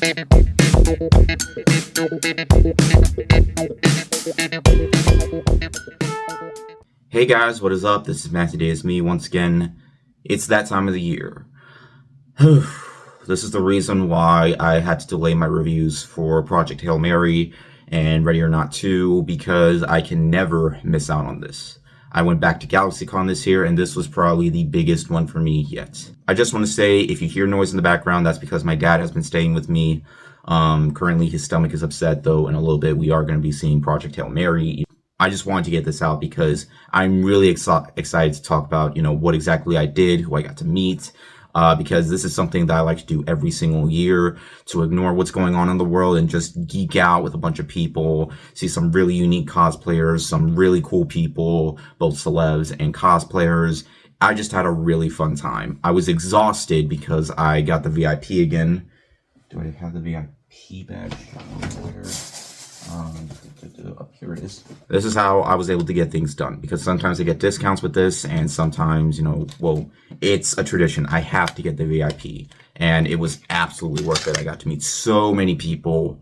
Hey guys, what is up? This is Matthew Day. It's me once again. It's that time of the year. This is the reason why I had to delay my reviews for Project Hail Mary and Ready or Not 2, because I can never miss out on this. I went back to GalaxyCon this year, and this was probably the biggest one for me yet. I just want to say, if you hear noise in the background, that's because my dad has been staying with me. Currently, his stomach is upset, though. In a little bit, we are going to be seeing Project Hail Mary. I just wanted to get this out because I'm really excited to talk about, what exactly I did, who I got to meet, because this is something that I like to do every single year, to ignore what's going on in the world and just geek out with a bunch of people, see some really unique cosplayers, some really cool people, both celebs and cosplayers. I just had a really fun time. I was exhausted because I got the VIP again. Do I have the VIP badge? Up here it is. This is how I was able to get things done, because sometimes I get discounts with this, and sometimes, it's a tradition. I have to get the VIP, and it was absolutely worth it. I got to meet so many people,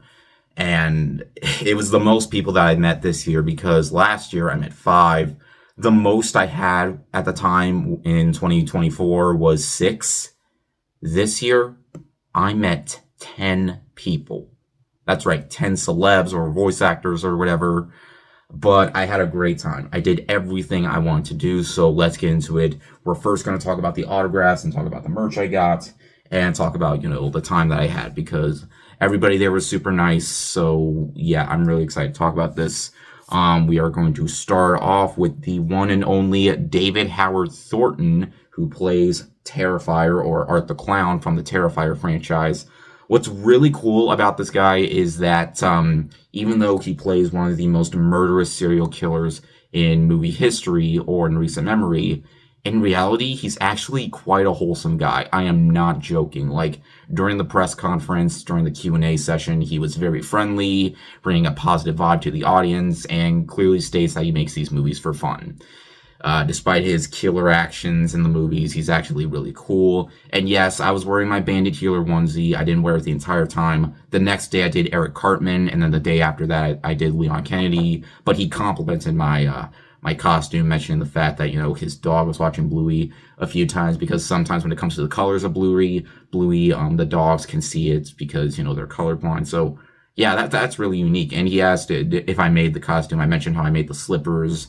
and it was the most people that I met this year, because last year I met 5. The most I had at the time in 2024 was 6. This year, I met 10 people. That's right, 10 celebs or voice actors or whatever. But I had a great time. I did everything I wanted to do, so let's get into it. We're first going to talk about the autographs and talk about the merch I got, and talk about, the time that I had, because everybody there was super nice. So yeah, I'm really excited to talk about this. We are going to start off with the one and only David Howard Thornton, who plays Terrifier, or Art the Clown, from the Terrifier franchise. What's really cool about this guy is that even though he plays one of the most murderous serial killers in movie history or in recent memory, in reality, he's actually quite a wholesome guy. I am not joking. Like, during the press conference, during the Q&A session, he was very friendly, bringing a positive vibe to the audience, and clearly states that he makes these movies for fun. Despite his killer actions in the movies, he's actually really cool. And yes, I was wearing my Bandit Healer onesie. I didn't wear it the entire time. The next day I did Eric Cartman, and then the day after that I did Leon Kennedy. But he complimented my costume, mentioning the fact that, his dog was watching Bluey a few times, because sometimes when it comes to the colors of Bluey, the dogs can see it because, they're colorblind. So yeah, that's really unique. And he asked if I made the costume. I mentioned how I made the slippers.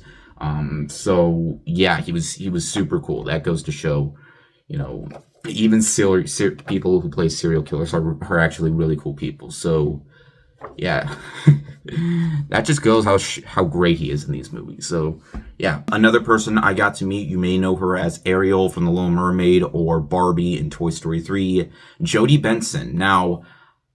So yeah, he was super cool. That goes to show, even people who play serial killers are actually really cool people. So yeah, that just goes how great he is in these movies. So yeah, another person I got to meet, you may know her as Ariel from The Little Mermaid or Barbie in Toy Story 3, Jodie Benson. Now,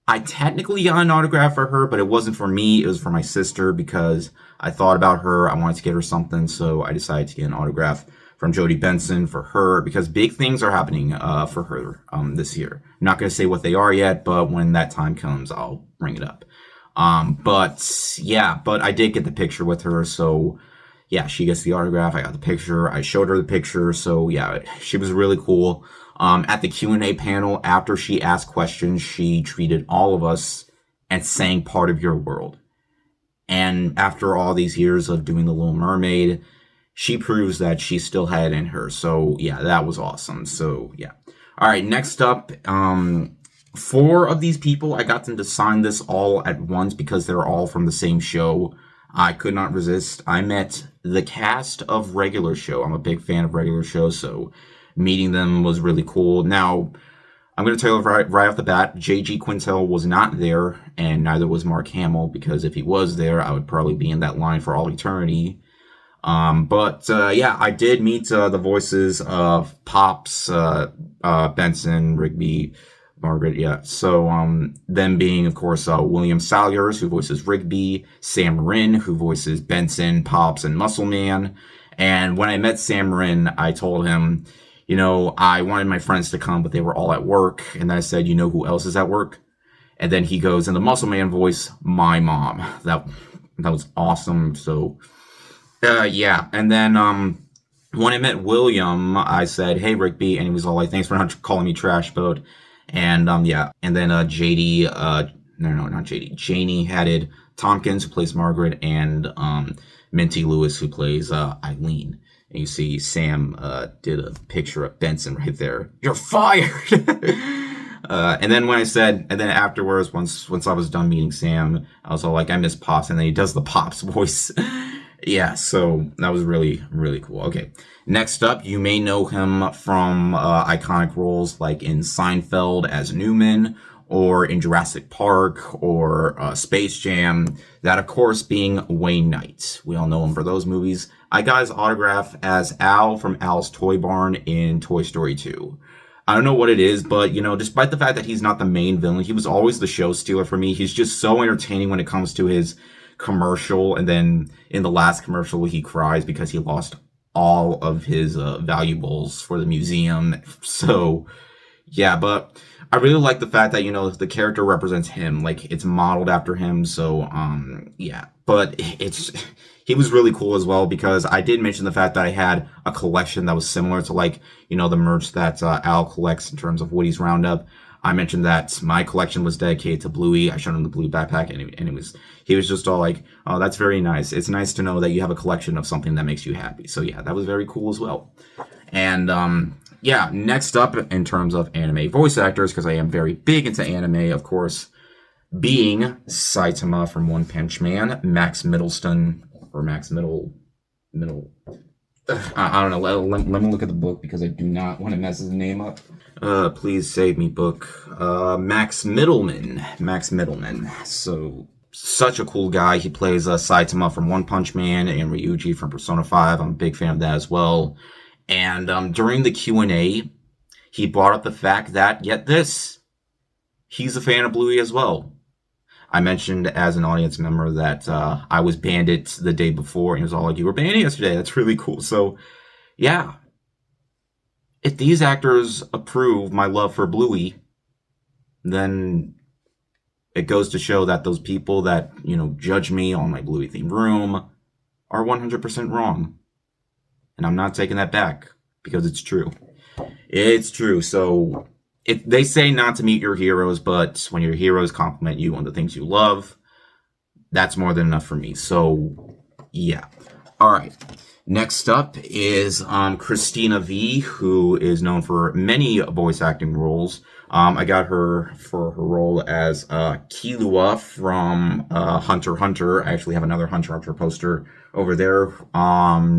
I technically got an autograph for her, but it wasn't for me. It was for my sister, because I thought about her. I wanted to get her something, so I decided to get an autograph from Jodie Benson for her, because big things are happening for her this year. I'm not going to say what they are yet, but when that time comes, I'll bring it up. But I did get the picture with her, so yeah, she gets the autograph. I got the picture. I showed her the picture, so yeah, she was really cool. At the Q&A panel, after she asked questions, she treated all of us and sang Part of Your World. And after all these years of doing The Little Mermaid, she proves that she still had it in her. So yeah, that was awesome. So yeah. All right, next up, 4 of these people, I got them to sign this all at once because they're all from the same show. I could not resist. I met the cast of Regular Show. I'm a big fan of Regular Show, so meeting them was really cool. Now, I'm going to tell you right off the bat, J.G. Quintel was not there, and neither was Mark Hamill, because if he was there, I would probably be in that line for all eternity. Yeah, I did meet the voices of Pops, Benson, Rigby, Margaret, yeah. So, them being, of course, William Salyers, who voices Rigby, Sam Marin, who voices Benson, Pops, and Muscle Man. And when I met Sam Marin, I told him, I wanted my friends to come, but they were all at work. And then I said, who else is at work? And then he goes in the Muscle Man voice, my mom. That was awesome. So, yeah. And then, when I met William, I said, hey, Rigby. And he was all like, thanks for not calling me Trash Boat. And yeah, and then JD, no, not JD, Janie Haddad Tompkins, who plays Margaret, and Minty Lewis, who plays Eileen. And you see Sam did a picture of Benson right there. You're fired. And then and then afterwards, once I was done meeting Sam, I was all like, I miss Pops, and then he does the Pops voice. Yeah, so that was really, really cool. Okay, next up, you may know him from iconic roles like in Seinfeld as Newman, or in Jurassic Park, or Space Jam. That, of course, being Wayne Knight. We all know him for those movies. I got his autograph as Al from Al's Toy Barn in Toy Story 2. I don't know what it is, but, despite the fact that he's not the main villain, he was always the show stealer for me. He's just so entertaining when it comes to his commercial, and then in the last commercial, he cries because he lost all of his valuables for the museum. So, yeah, but I really like the fact that, the character represents him, like it's modeled after him. So, yeah, but he was really cool as well, because I did mention the fact that I had a collection that was similar to, like, the merch that Al collects in terms of Woody's Roundup. I mentioned that my collection was dedicated to Bluey. I showed him the Blue backpack, and he was just all like, "Oh, that's very nice. It's nice to know that you have a collection of something that makes you happy." So yeah, that was very cool as well. And yeah, next up in terms of anime voice actors, because I am very big into anime, of course, being Saitama from One Punch Man, Max Middleston, or Max Middle. I don't know. Let me look at the book, because I do not want to mess his name up. Please save me, book. Max Middleman. Max Middleman. So, such a cool guy. He plays Saitama from One Punch Man and Ryuji from Persona 5. I'm a big fan of that as well. And during the Q&A, he brought up the fact that, get this, he's a fan of Bluey as well. I mentioned as an audience member that I was Bandit the day before, and he was all like, "You were Bandit yesterday. That's really cool." So, yeah. If these actors approve my love for Bluey, then it goes to show that those people that, judge me on my Bluey themed room are 100% wrong. And I'm not taking that back, because it's true. It's true. So, if they say not to meet your heroes, but when your heroes compliment you on the things you love, that's more than enough for me. So, yeah. All right. Next up is Christina V, who is known for many voice acting roles. I got her for her role as Killua from Hunter x Hunter. I actually have another Hunter x Hunter poster over there.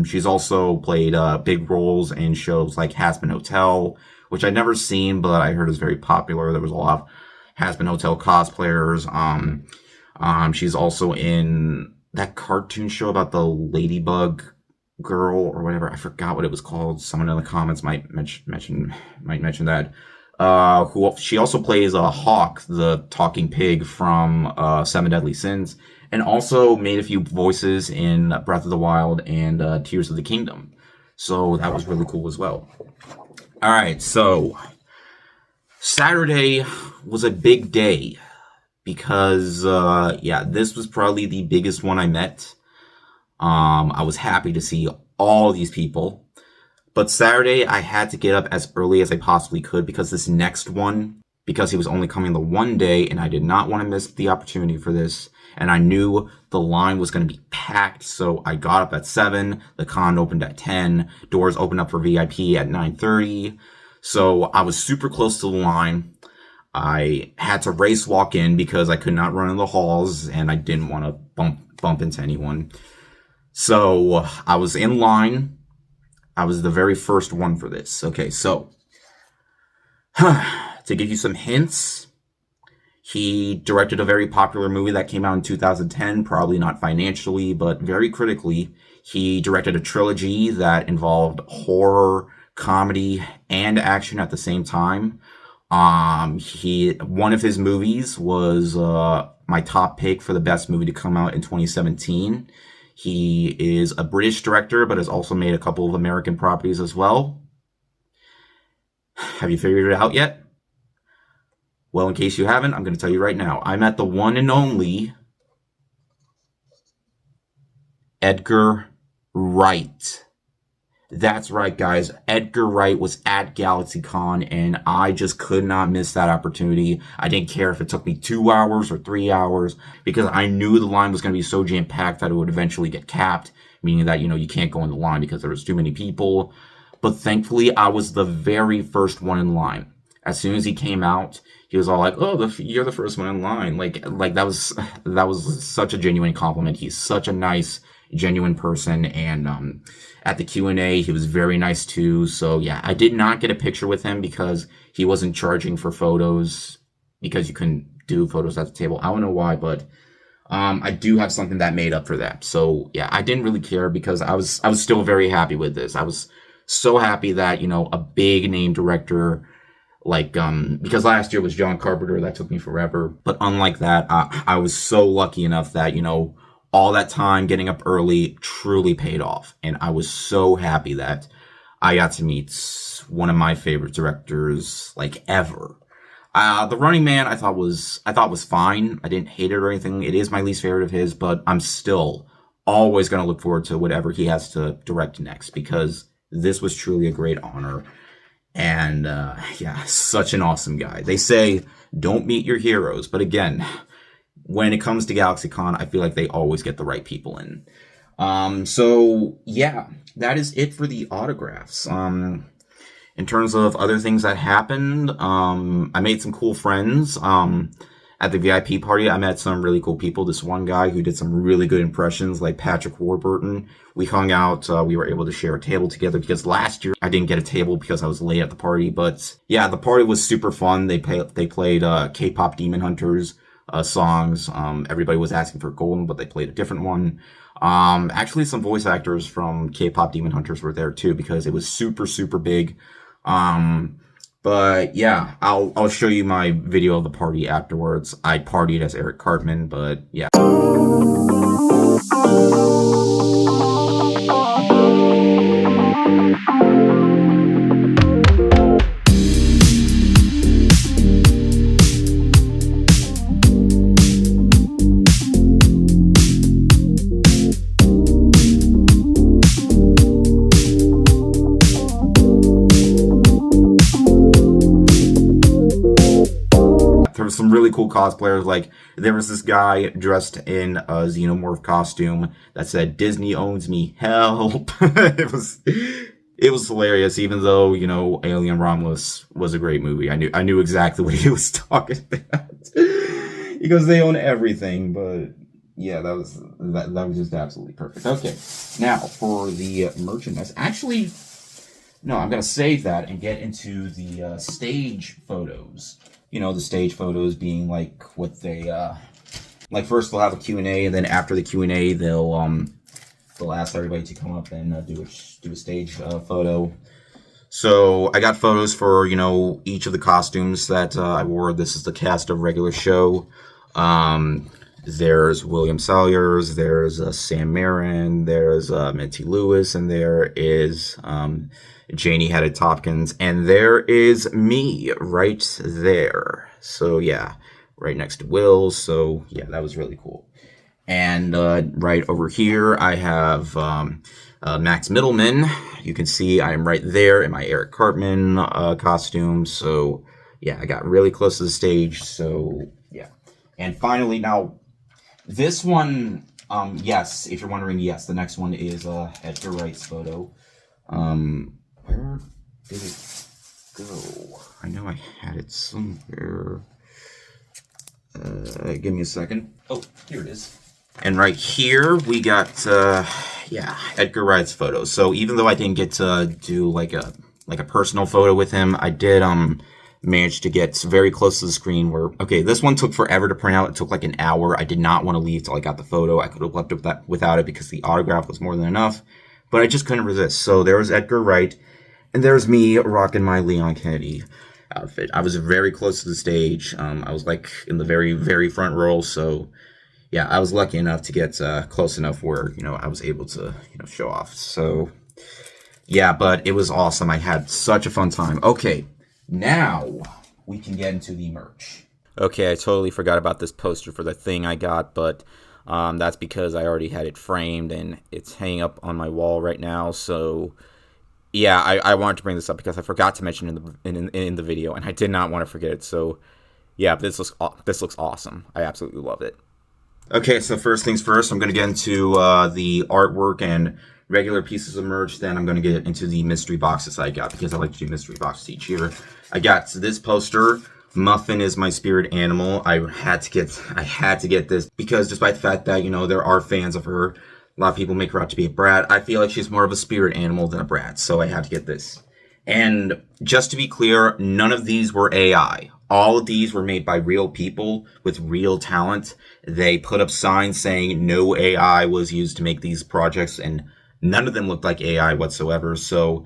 She's also played big roles in shows like Hazbin Hotel, which I'd never seen, but I heard is very popular. There was a lot of Hazbin Hotel cosplayers. She's also in that cartoon show about the ladybug girl or whatever. I forgot what it was called. Someone in the comments might mention that. Who she also plays Hawk, the talking pig from Seven Deadly Sins, and also made a few voices in Breath of the Wild and Tears of the Kingdom. So that was really cool as well. All right, so Saturday was a big day because, yeah, this was probably the biggest one I met. I was happy to see all these people. But Saturday, I had to get up as early as I possibly could, because this next one, because he was only coming the one day, and I did not want to miss the opportunity for this. And I knew the line was going to be packed, so I got up at 7. The con opened at 10. Doors opened up for VIP at 9:30. So I was super close to the line. I had to race walk in because I could not run in the halls, and I didn't want to bump into anyone. So I was in line. I was the very first one for this. Okay, so to give you some hints, he directed a very popular movie that came out in 2010, probably not financially, but very critically. He directed a trilogy that involved horror, comedy, and action at the same time. One of his movies was my top pick for the best movie to come out in 2017. He is a British director, but has also made a couple of American properties as well. Have you figured it out yet? Well, in case you haven't, I'm going to tell you right now. I'm at the one and only Edgar Wright. That's right, guys. Edgar Wright was at GalaxyCon, and I just could not miss that opportunity. I didn't care if it took me 2 hours or 3 hours, because I knew the line was going to be so jam-packed that it would eventually get capped, meaning that, you can't go in the line because there was too many people. But thankfully, I was the very first one in line. As soon as he came out, he was all like, "Oh, you're the first one in line." Like that was such a genuine compliment. He's such a nice, genuine person, and at the Q&A, he was very nice too. So yeah, I did not get a picture with him because he wasn't charging for photos, because you couldn't do photos at the table. I don't know why, but I do have something that made up for that. So yeah, I didn't really care because I was still very happy with this. I was so happy that a big name director, like because last year was John Carpenter. That took me forever, but unlike that, I was so lucky enough that all that time getting up early truly paid off, and I was so happy that I got to meet one of my favorite directors like ever. The Running Man I thought was fine. I didn't hate it or anything. It is my least favorite of his, but I'm still always going to look forward to whatever he has to direct next, because this was truly a great honor. And yeah, such an awesome guy. They say don't meet your heroes, but again, when it comes to GalaxyCon, I feel like they always get the right people in. So yeah, that is it for the autographs. In terms of other things that happened, I made some cool friends. At the VIP party, I met some really cool people. This one guy who did some really good impressions, like Patrick Warburton. We hung out. We were able to share a table together, because last year I didn't get a table because I was late at the party. But yeah, the party was super fun. They played K-pop Demon Hunters songs. Everybody was asking for Golden, but they played a different one. Actually, some voice actors from K-pop Demon Hunters were there too, because it was super, super big. But yeah, I'll show you my video of the party afterwards. I partied as Eric Cartman, but yeah. There were some really cool cosplayers. Like, there was this guy dressed in a xenomorph costume that said "Disney owns me, help." It was hilarious, even though Alien Romulus was a great movie. I knew exactly what he was talking about because they own everything. But yeah, that was just absolutely perfect. Okay, now for the merchandise. Actually, no, I'm gonna save that and get into the stage photos. The stage photos being like what they like. First they'll have a Q&A, and then after the Q&A they'll ask everybody to come up and do a stage photo. So I got photos for each of the costumes that I wore. This is the cast of regular show. There's William Salyers, there's Sam Marin, there's Minty Lewis, and there is Janie Haddon Tompkins, and there is me right there. So yeah, right next to Will. So yeah, that was really cool. And right over here, I have Max Middleman. You can see I am right there in my Eric Cartman costume. So yeah, I got really close to the stage. So yeah. And finally, now this one, yes, if you're wondering, yes, the next one is Edgar Wright's photo. Where did it go? I know I had it somewhere. Give me a second. Oh, here it is. And right here we got Edgar Wright's photo. So even though I didn't get to do like a personal photo with him, I did manage to get very close to the screen. Where this one took forever to print out. It took like an hour. I did not want to leave till I got the photo. I could have left it without it because the autograph was more than enough, but I just couldn't resist. So there was Edgar Wright, and there's me rocking my Leon Kennedy outfit. I was very close to the stage. I was like in the very, very front row. So yeah, I was lucky enough to get close enough where, I was able to, show off. So yeah, but it was awesome. I had such a fun time. Okay, now we can get into the merch. Okay, I totally forgot about this poster for the thing I got, but that's because I already had it framed and it's hanging up on my wall right now. So Yeah, I wanted to bring this up because I forgot to mention in the video, and I did not want to forget it. So yeah, this looks awesome. I absolutely love it. Okay, so first things first, I'm going to get into the artwork and regular pieces of merch. Then I'm going to get into the mystery boxes I got because I like to do mystery boxes each year. I got this poster. Muffin is my spirit animal. I had to get this because despite the fact that, you know, there are fans of her, a lot of people make her out to be a brat. I feel like she's more of a spirit animal than a brat, so I had to get this. And just to be clear, none of these were AI. All of these were made by real people with real talent. They put up signs saying no AI was used to make these projects, and none of them looked like AI whatsoever. So,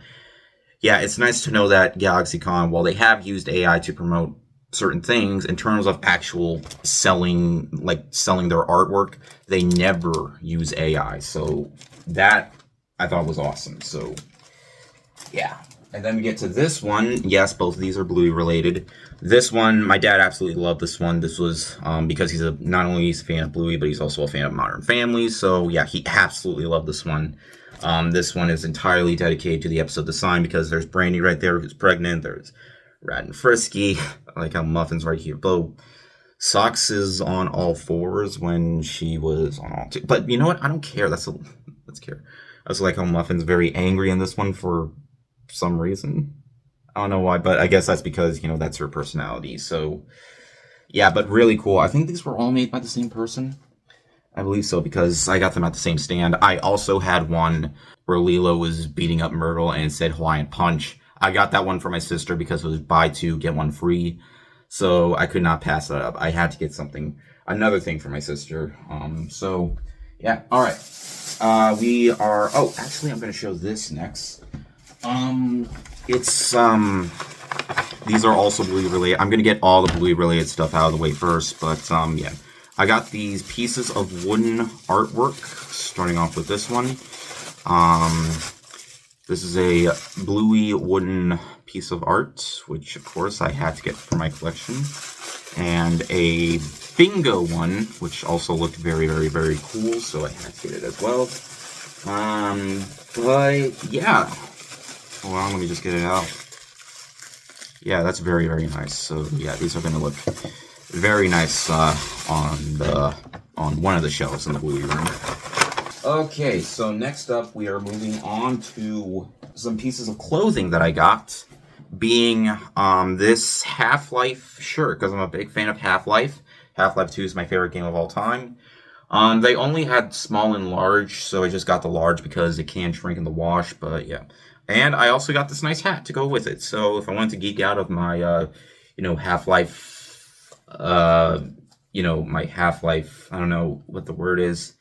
yeah, it's nice to know that GalaxyCon, while they have used AI to promote certain things, in terms of actual selling, like selling their artwork, they never use AI. So, that I thought was awesome. So, yeah. And then we get to this one. Yes, both of these are Bluey related. This one, my dad absolutely loved this one. This was because he's not only he's a fan of Bluey, but he's also a fan of Modern Family. So yeah, he absolutely loved this one. This one is entirely dedicated to the episode The Sign because there's Brandy right there who's pregnant. There's Rad and Frisky. I like how Muffin's right here. Though Socks is on all fours when she was on all two. But you know what? I don't care. Let's care. I also like how Muffin's very angry in this one for some reason. I don't know why, but I guess that's because, you know, that's her personality. So, yeah, but really cool. I think these were all made by the same person. I believe so because I got them at the same stand. I also had one where Lilo was beating up Myrtle and it said Hawaiian Punch. I got that one for my sister because it was buy two, get one free. So I could not pass that up. I had to get another thing for my sister. So, yeah, all right. Actually, I'm going to show this next. These are also Bluey related. I'm gonna get all the Bluey related stuff out of the way first, but yeah. I got these pieces of wooden artwork, starting off with this one. This is a Bluey wooden piece of art, which of course I had to get for my collection. And a bingo one, which also looked very, very, very cool, so I had to get it as well. But yeah. Hold on, let me just get it out. Yeah, that's very, very nice. So yeah, these are going to look very nice on one of the shelves in the Bluey room. Okay, so next up we are moving on to some pieces of clothing that I got, being this Half-Life shirt, because I'm a big fan of Half-Life. Half-Life 2 is my favorite game of all time. They only had small and large, so I just got the large because it can shrink in the wash, but yeah. And I also got this nice hat to go with it. So if I wanted to geek out of my, Half-Life, my Half-Life, I don't know what the word is,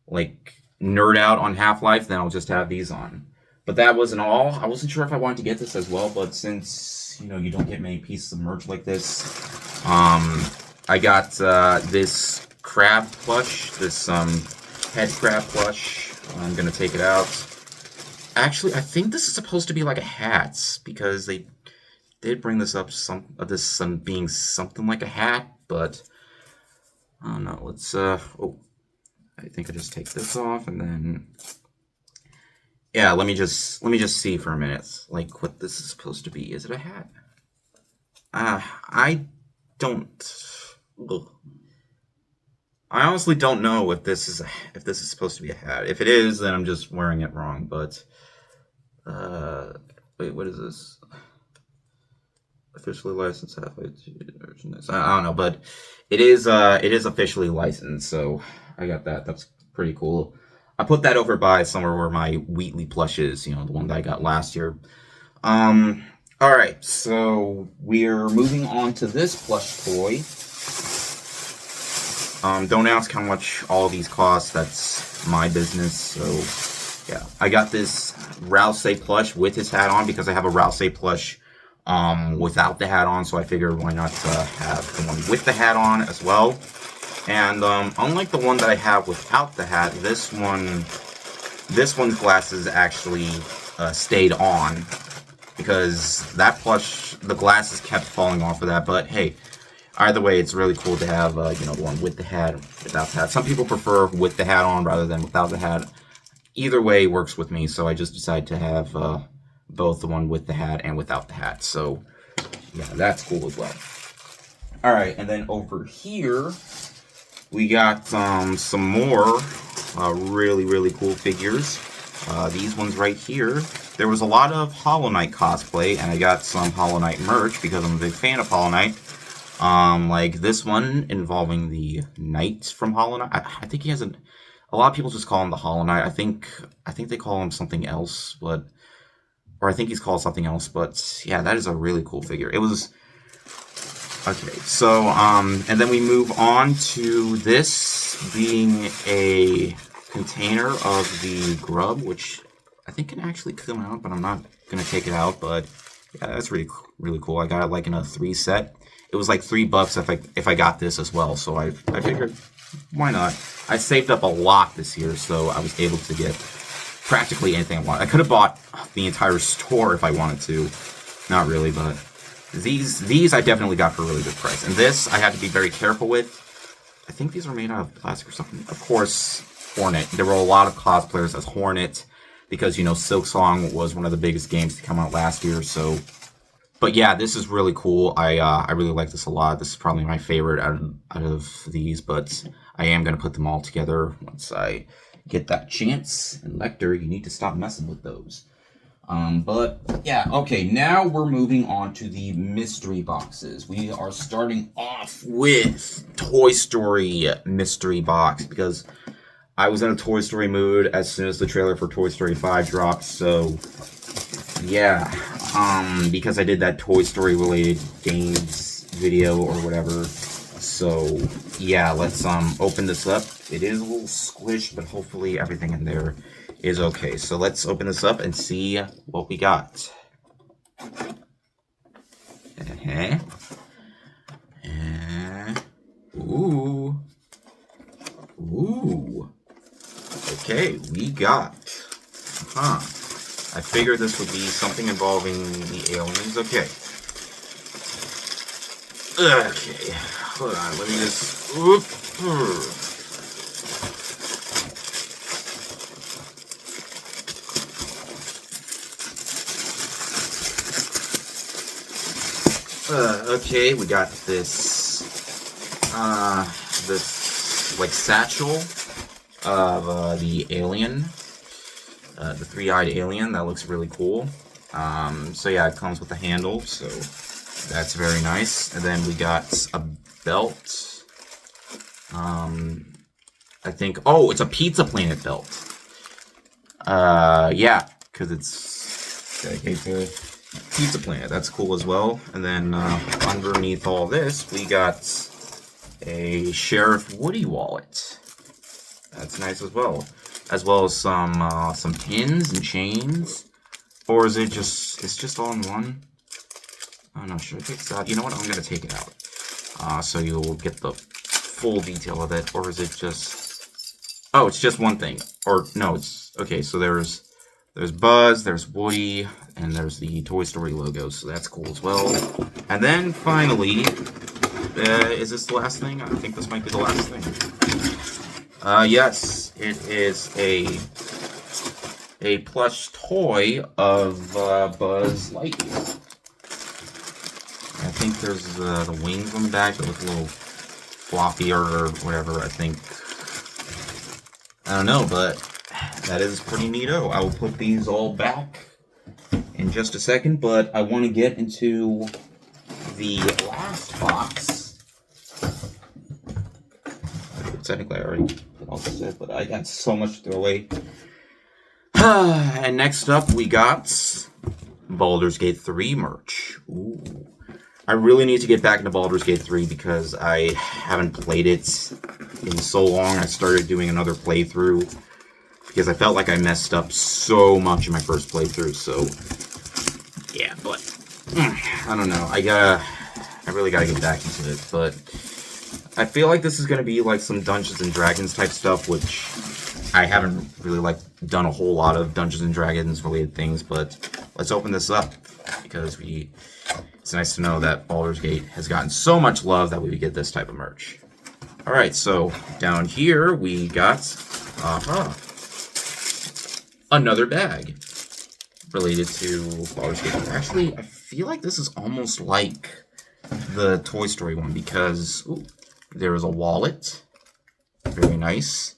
like nerd out on Half-Life, then I'll just have these on. But that wasn't all. I wasn't sure if I wanted to get this as well, but since, you don't get many pieces of merch like this, I got this crab plush, this head crab plush. I'm going to take it out. Actually, I think this is supposed to be like a hat because they did bring this up being something like a hat, but I don't know. Let's I think I just take this off and then yeah, let me just see for a minute like what this is supposed to be. Is it a hat? I don't I honestly don't know if this is supposed to be a hat. If it is, then I'm just wearing it wrong, but wait, what is this? Officially licensed halfway to I don't know, but it is officially licensed, so I got that. That's pretty cool. I put that over by somewhere where my Wheatley plush is, the one that I got last year. Alright, so we're moving on to this plush toy. Don't ask how much all these cost, that's my business, so yeah, I got this Rouse plush with his hat on because I have a Rouse plush without the hat on, so I figured why not have the one with the hat on as well. And unlike the one that I have without the hat, this one's glasses actually stayed on because that plush, the glasses kept falling off of that. But hey, either way, it's really cool to have the one with the hat, without the hat. Some people prefer with the hat on rather than without the hat. Either way works with me, so I just decided to have both the one with the hat and without the hat. So yeah, that's cool as well. All right, and then over here we got some more really cool figures. These ones right here. There was a lot of Hollow Knight cosplay, and I got some Hollow Knight merch because I'm a big fan of Hollow Knight. Like this one involving the Knight from Hollow Knight. I think he has a lot of people just call him the Hollow Knight. I think they call him something else, or I think he's called something else. But yeah, that is a really cool figure. It was okay. So and then we move on to this being a container of the grub, which I think can actually come out, but I'm not gonna take it out. But yeah, that's really cool. I got it like in a 3 set. It was like $3 if I got this as well. So I figured, why not? I saved up a lot this year, so I was able to get practically anything I wanted. I could have bought the entire store if I wanted to. Not really, but these I definitely got for a really good price. And this I had to be very careful with. I think these are made out of plastic or something. Of course, Hornet. There were a lot of cosplayers as Hornet because, you know, Silksong was one of the biggest games to come out last year. So, but yeah, this is really cool. I really like this a lot. This is probably my favorite out of these, but I am going to put them all together once I get that chance. And Lecter, you need to stop messing with those. But yeah, okay, now we're moving on to the mystery boxes. We are starting off with Toy Story mystery box because I was in a Toy Story mood as soon as the trailer for Toy Story 5 dropped. So yeah, because I did that Toy Story related games video or whatever. So yeah, let's open this up. It is a little squished, but hopefully everything in there is okay. So let's open this up and see what we got. Ooh. Okay, we got. I figured this would be something involving the aliens. Okay. Okay. Hold on. Let me just. Okay, we got this, like satchel of the alien, the 3-eyed alien. That looks really cool. So yeah, it comes with a handle, so that's very nice. And then we got a belt. I think, oh, it's a Pizza Planet belt. Yeah, because it's dedicated to Pizza Planet. That's cool as well. And then underneath all this, we got a Sheriff Woody wallet. That's nice as well as some pins and chains. Or is it just? It's just all in one. Oh no, should I take this out? You know what? I'm gonna take it out. So you'll get the full detail of it. Or is it just? Oh, it's just one thing. Or no, it's okay. So there's Buzz, there's Woody, and there's the Toy Story logo, so that's cool as well. And then finally, is this the last thing? I think this might be the last thing. Yes, it is a plush toy of Buzz Lightyear. I think there's the wings on the back that look a little floppy or whatever, I think. I don't know, but that is pretty neato. I will put these all back in just a second, but I want to get into the last box. Technically, I already put all this in, but I got so much to throw away. And next up, we got Baldur's Gate 3 merch. Ooh. I really need to get back into Baldur's Gate 3 because I haven't played it in so long. I started doing another playthrough because I felt like I messed up so much in my first playthrough, so yeah, but I don't know. I really gotta get back into it, but I feel like this is gonna be like some Dungeons and Dragons type stuff, which I haven't really done a whole lot of Dungeons and Dragons related things, but let's open this up because it's nice to know that Baldur's Gate has gotten so much love that we would get this type of merch. Alright, so down here we got another bag. related to Baldur's Gate. Actually, I feel like this is almost like the Toy Story one because there is a wallet. Very nice.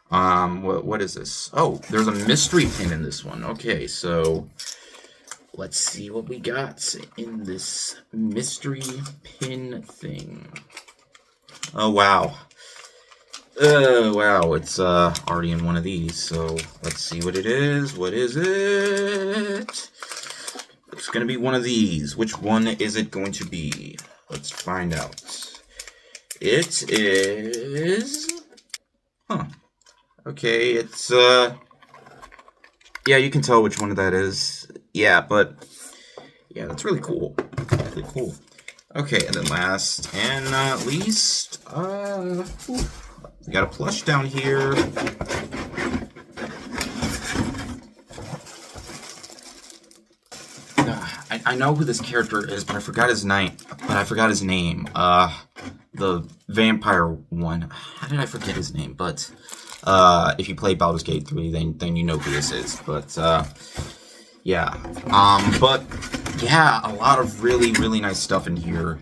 What is this? Oh, there's a mystery pin in this one. Okay, so let's see what we got in this mystery pin thing. Oh, wow. Wow, it's already in one of these, so let's see what it is. What is it? It's gonna be one of these. Which one is it going to be? Let's find out. It is... Huh. Okay, it's, yeah, you can tell which one that is. Yeah, but, yeah, that's really cool. Really cool. Okay, and then last and not least, we got a plush down here. I know who this character is, but I forgot his name. The vampire one. How did I forget his name? But if you play Baldur's Gate 3, then you know who this is. But yeah. But yeah, a lot of really, really nice stuff in here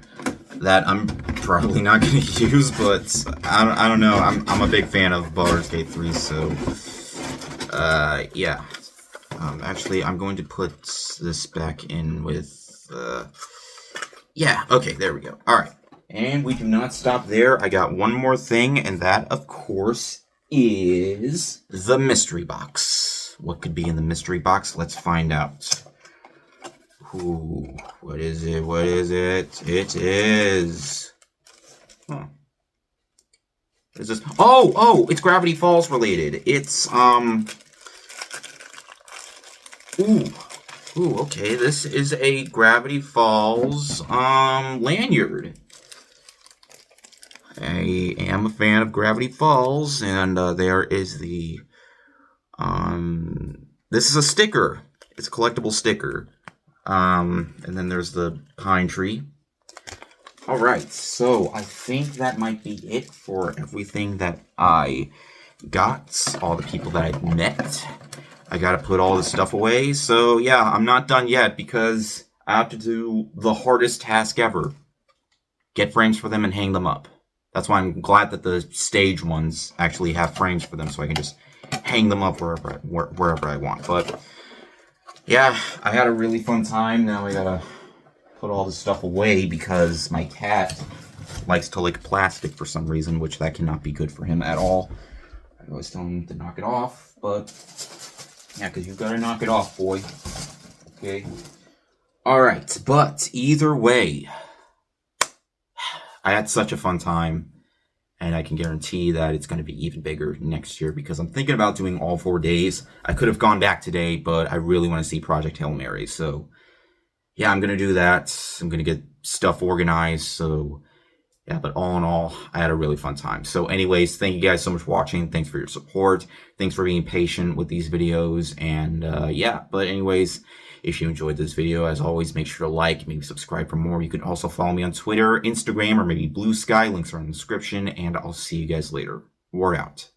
that I'm probably not going to use, but I don't know. I'm a big fan of Baldur's Gate 3, so yeah. Actually, I'm going to put this back in with, yeah, okay, there we go. All right, and we do not stop there. I got one more thing, and that, of course, is the mystery box. What could be in the mystery box? Let's find out. Ooh, what is it? What is it? It is... Huh. What is this? Oh, it's Gravity Falls related. It's, Ooh, okay, this is a Gravity Falls, lanyard. I am a fan of Gravity Falls, and, there is the, this is a sticker. It's a collectible sticker. And then there's the pine tree. Alright, so I think that might be it for everything that I got. All the people that I met. I gotta put all this stuff away. So yeah, I'm not done yet because I have to do the hardest task ever. Get frames for them and hang them up. That's why I'm glad that the stage ones actually have frames for them so I can just hang them up wherever I want. But yeah, I had a really fun time. Now I gotta put all this stuff away because my cat likes to lick plastic for some reason, which that cannot be good for him at all. I always tell him to knock it off, but yeah, because you've got to knock it off, boy. Okay? Alright, but either way, I had such a fun time, and I can guarantee that it's going to be even bigger next year because I'm thinking about doing all 4 days. I could have gone back today, but I really want to see Project Hail Mary, so yeah, I'm going to do that. I'm going to get stuff organized, so yeah, but all in all, I had a really fun time. So anyways, thank you guys so much for watching. Thanks for your support. Thanks for being patient with these videos. And yeah, but anyways, if you enjoyed this video, as always, make sure to like, maybe subscribe for more. You can also follow me on Twitter, Instagram, or maybe Blue Sky. Links are in the description. And I'll see you guys later. Word out.